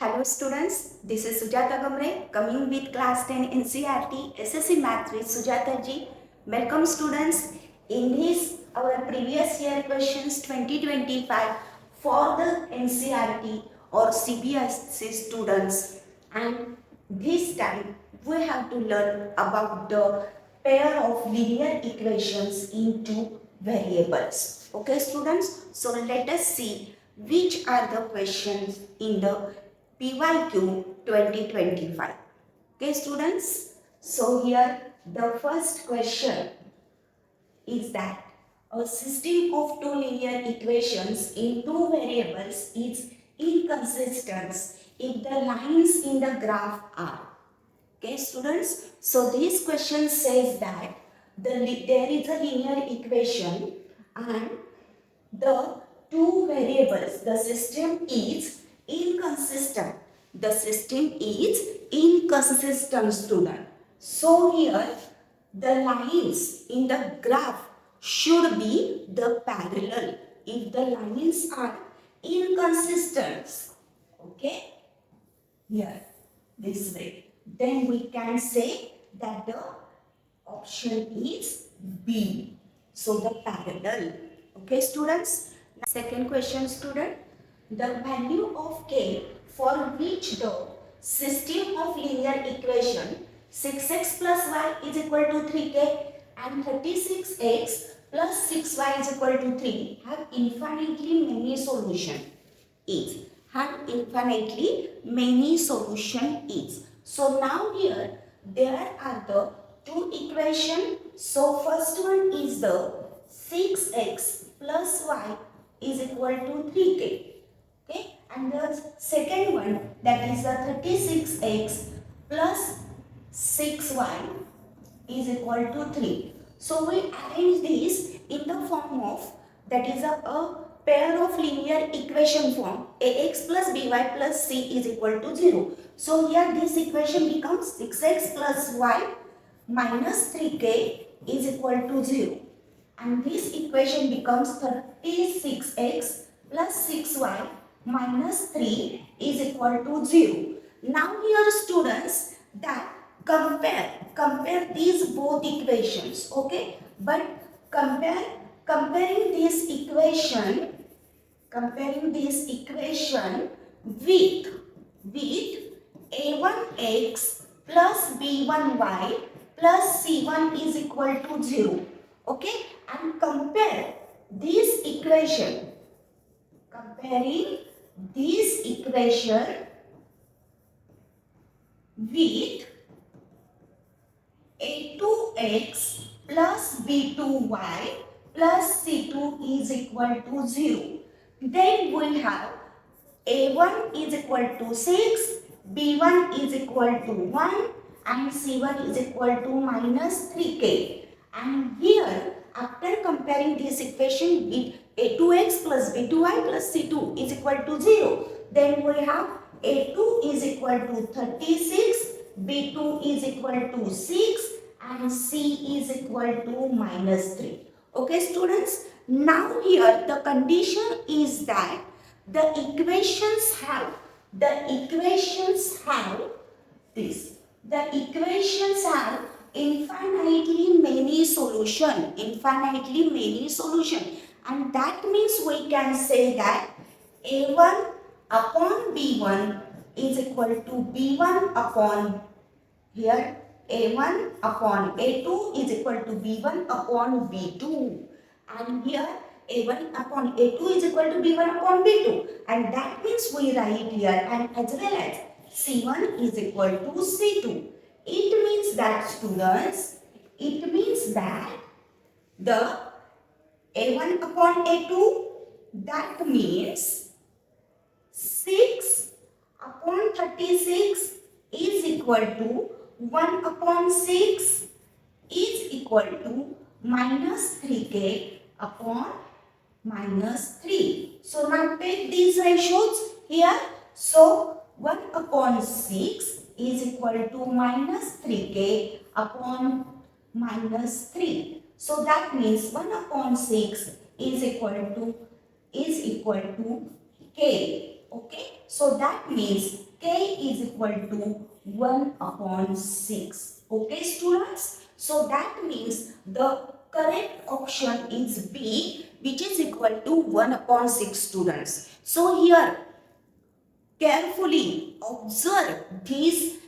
Hello students, this is Sujatag coming with class 10 ncert SSC Maths with Sujata ji. Welcome students. In this our previous year questions 2025 for the ncert or cbse students, and this time we have to learn about the pair of linear equations in two variables. Okay students, so let us see which are the questions in the pyq 2025. Okay students, so here the first question is that a system of two linear equations in two variables is inconsistent if the lines in the graph are. Okay students, so this question says that there is a linear equation and the two variables, the system is inconsistent. The system is inconsistent student. So here the lines in the graph should be the parallel. If the lines are inconsistent, okay, here this way, then we can say that the option is B. So the parallel. Okay students. Second question student. The value of k for which the system of linear equation 6x plus y is equal to 3k and 36x plus 6y is equal to 3 have infinitely many solution is. Have infinitely many solution is. So now here there are the two equation. So first one is the 6x plus y is equal to 3k. Okay, and the second one, that is the 36x plus 6y is equal to 3. So we arrange this in the form of, that is a pair of linear equation form, ax plus by plus c is equal to 0. So here this equation becomes 6x plus y minus 3k is equal to 0. And this equation becomes 36x plus 6y minus 3 is equal to 0. Now here students, that compare these both equations, okay, but comparing this equation with a1x plus b1y plus c1 is equal to 0, okay, and compare this equation, comparing this equation with a2x plus b2y plus c2 is equal to 0. Then we have a1 is equal to 6, b1 is equal to 1 and c1 is equal to minus 3k. And here after comparing this equation with a2x plus b2y plus c2 is equal to 0, then we have a2 is equal to 36, b2 is equal to 6 and c is equal to minus 3. Okay students, now here the condition is that the equations have this. The equations have infinitely many solution, and that means we can say that a1 upon b1 is equal to b1 upon, here a1 upon a2 is equal to b1 upon b2, and here a1 upon a2 is equal to b1 upon b2, and that means we write here and as well as c1 is equal to c2. It means that students, the a1 upon a2, that means 6 upon 36 is equal to 1 upon 6 is equal to minus 3k upon minus 3. So now take these ratios here. So 1 upon 6 is equal to minus 3k upon minus 3. So that means 1 upon 6 is equal to k. Okay. So that means k is equal to 1 upon 6. Okay students, so that means the correct option is B, which is equal to 1 upon 6 students. So here carefully observe these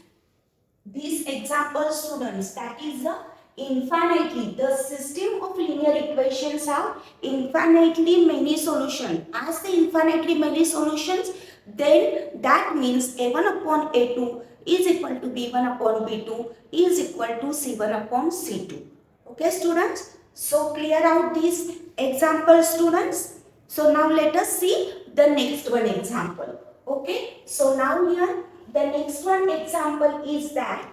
example students, that is the infinitely, the system of linear equations have infinitely many solutions. As the infinitely many solutions, then that means a1 upon a2 is equal to b1 upon b2 is equal to c1 upon c2. Okay students, so clear out these example students. So now let us see the next one example. Okay, so now here the next one example is that,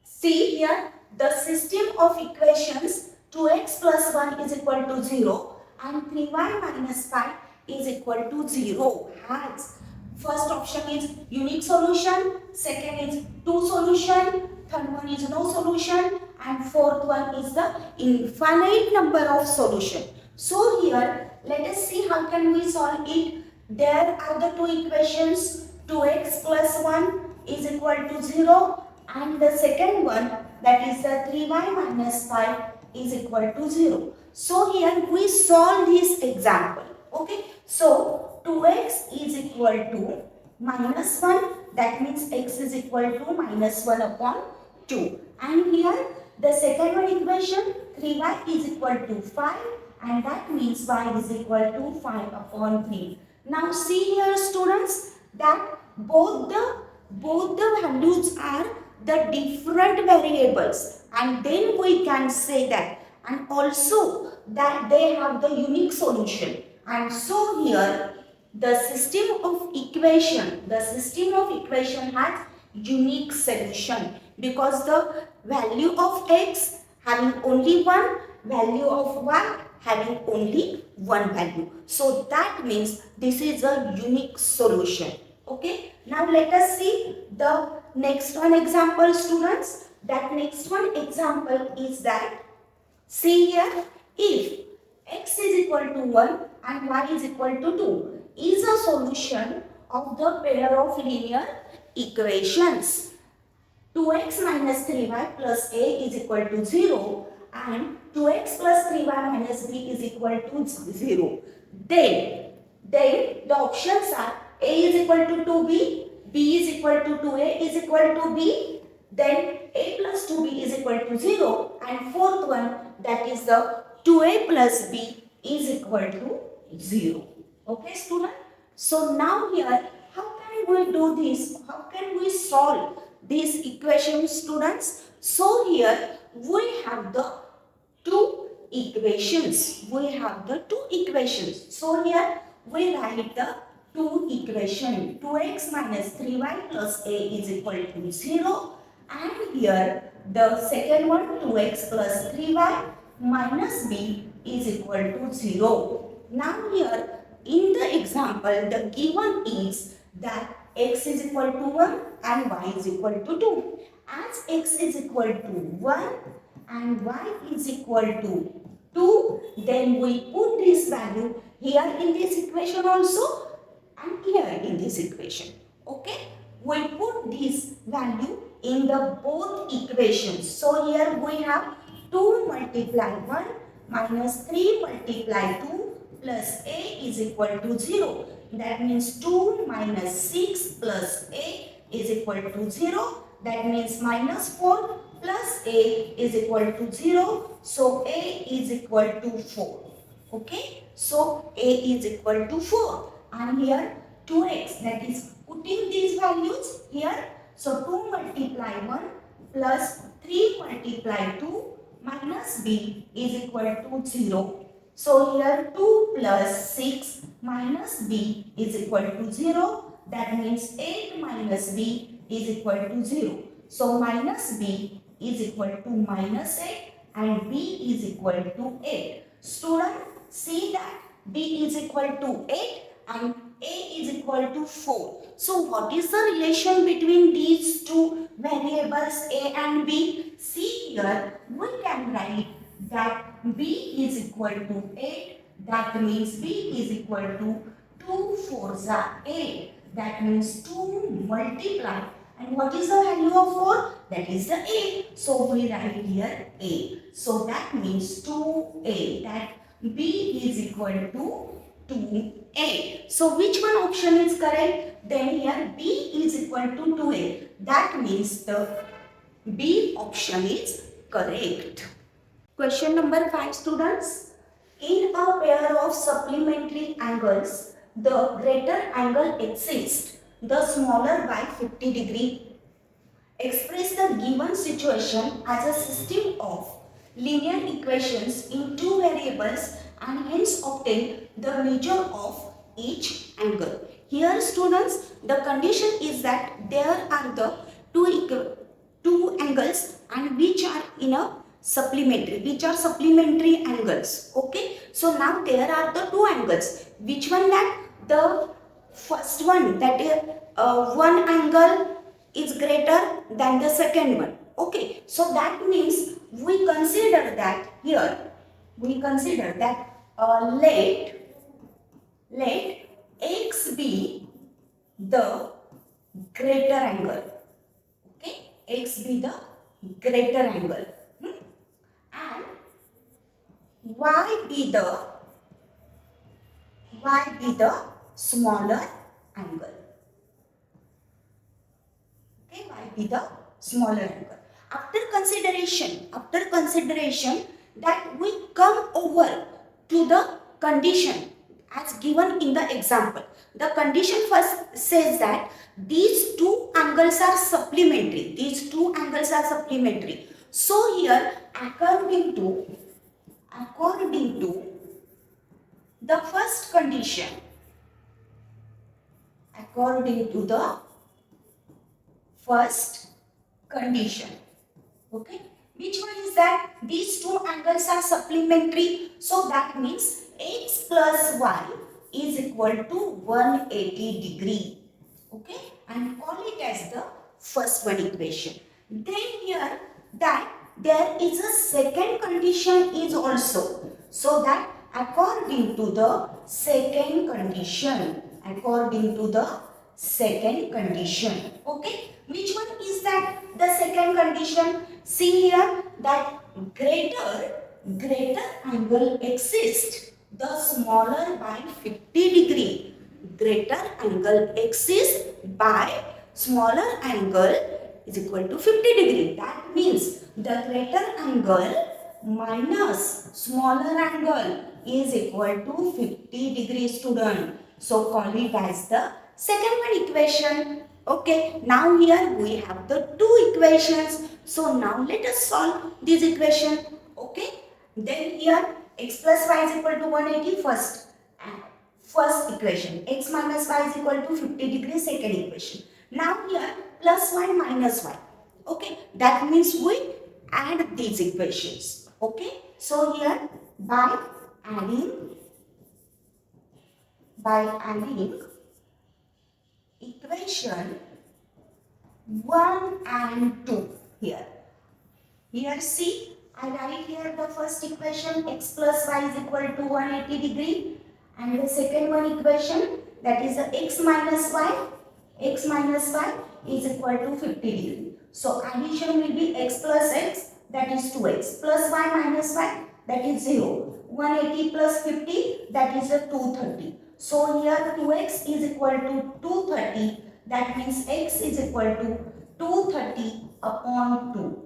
see here the system of equations 2x plus 1 is equal to 0 and 3y minus 5 is equal to 0 has, first option is unique solution, second is two solution, third one is no solution, and fourth one is the infinite number of solution. So here let us see how can we solve it. There are the two equations, 2x plus 1 is equal to 0 and the second one, that is the 3y minus 5 is equal to 0. So here we solve this example. Okay, so 2x is equal to minus 1, that means x is equal to minus 1 upon 2, and here the second one equation 3y is equal to 5 and that means y is equal to 5 upon 3. Now see here students that both the values are the different variables, and then we can say that, and also that they have the unique solution. And so here the system of equation has unique solution because the value of x having only one, value of y having only one value. So that means this is a unique solution. Okay, now let us see the next one example students. That next one example is that, see here, if x is equal to 1 and y is equal to 2 is a solution of the pair of linear equations 2x minus 3y plus a is equal to 0 and 2x plus 3y minus b is equal to 0. Then the options are a is equal to 2b, b is equal to 2a is equal to b, then a plus 2b is equal to 0, and fourth one, that is the 2a plus b is equal to 0. Okay student, so now here how can we do this, how can we solve these equations students? So here we have the two equations, so here we write the two equation, 2x minus 3y plus a is equal to 0, and here the second one, 2x plus 3y minus b is equal to 0. Now here in the example the given is that x is equal to 1 and y is equal to 2. As x is equal to 1 and y is equal to 2, then we put this value here in this equation also and here in this equation. Okay, we put this value in the both equations. So here we have 2 multiply 1 minus 3 multiply 2 plus a is equal to 0. That means 2 minus 6 plus a is equal to 0. That means minus 4 plus a is equal to 0. So a is equal to 4. Okay, so a is equal to 4. And here 2x, that is putting these values here. So 2 multiply 1 plus 3 multiply 2 minus b is equal to 0. So here 2 plus 6 minus b is equal to 0. That means 8 minus b is equal to 0. So minus b is equal to minus 8 and b is equal to 8. Student, see that b is equal to 8 and a is equal to 4. So what is the relation between these two variables a and b? See here, we can write that b is equal to 8. That means b is equal to 2 4s are 8. That means 2 multiply. And what is the value of 4? That is the A. So we write here A. So that means 2A. That B is equal to 2A. So which one option is correct? Then here B is equal to 2A. That means the B option is correct. Question number 5, students. In a pair of supplementary angles, the greater angle exists, the smaller by 50 degree. Express the given situation as a system of linear equations in two variables and hence obtain the measure of each angle. Here students, the condition is that there are the two angles and which are in a supplementary angles. Okay, so now there are the two angles. Which one? That the first one, that is one angle is greater than the second one. Okay, so that means we consider that here, let x be the greater angle. Okay, x be the greater angle. And y be the smaller angle. Okay, y be the smaller angle. After consideration that we come over to the condition as given in the example. The condition first says that these two angles are supplementary. So here, according to the first condition, okay, which one is that these two angles are supplementary? So that means x plus y is equal to 180 degree. Okay, and call it as the first one equation. Then here that there is a second condition is also, so that according to the second condition, okay, which one is that the second condition? See here that greater angle exists, the smaller by 50 degree. Greater angle exists by smaller angle is equal to 50 degree. That means the greater angle minus smaller angle is equal to 50 degree, student. So call it as the second one equation. Okay, now here we have the two equations. So now let us solve this equation. Okay, then here x plus y is equal to 180 first equation, x minus y is equal to 50 degree second equation. Now here plus y minus y. Okay, that means we add these equations. Okay, so here by adding equation 1 and 2 here. Here see, I write here the first equation x plus y is equal to 180 degree, and the second one equation, that is the x minus y is equal to 50 degree. So addition will be x plus x, that is 2x, plus y minus y, that is 0. 180 plus 50, that is a 230. So here 2x is equal to 230, that means x is equal to 230 upon 2.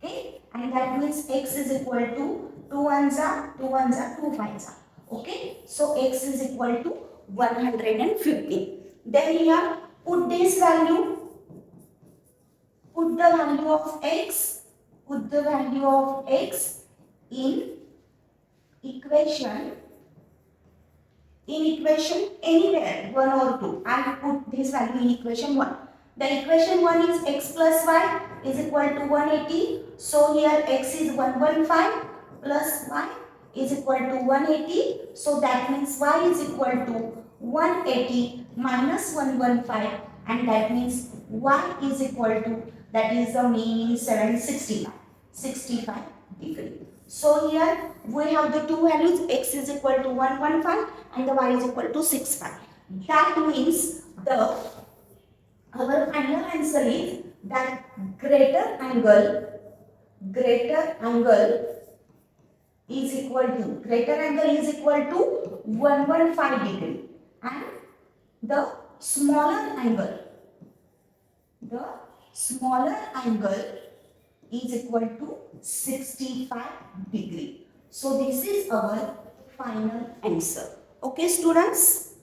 Okay, and that means x is equal to 2 ones are 2 5s are. Okay, so x is equal to 150. Then here put this value, put the value of x in equation anywhere 1 or 2. I put this value in equation 1. The equation 1 is x plus y is equal to 180. So here x is 115 plus y is equal to 180. So that means y is equal to 180 minus 115, and that means y is equal to, that is the mean 65 degree. So here we have the two values, x is equal to 115 and the y is equal to 65. That means our final answer is that greater angle greater angle is equal to 115 degree, and the smaller angle the smaller angle is equal to 65 degree. So this is our final answer. Okay students.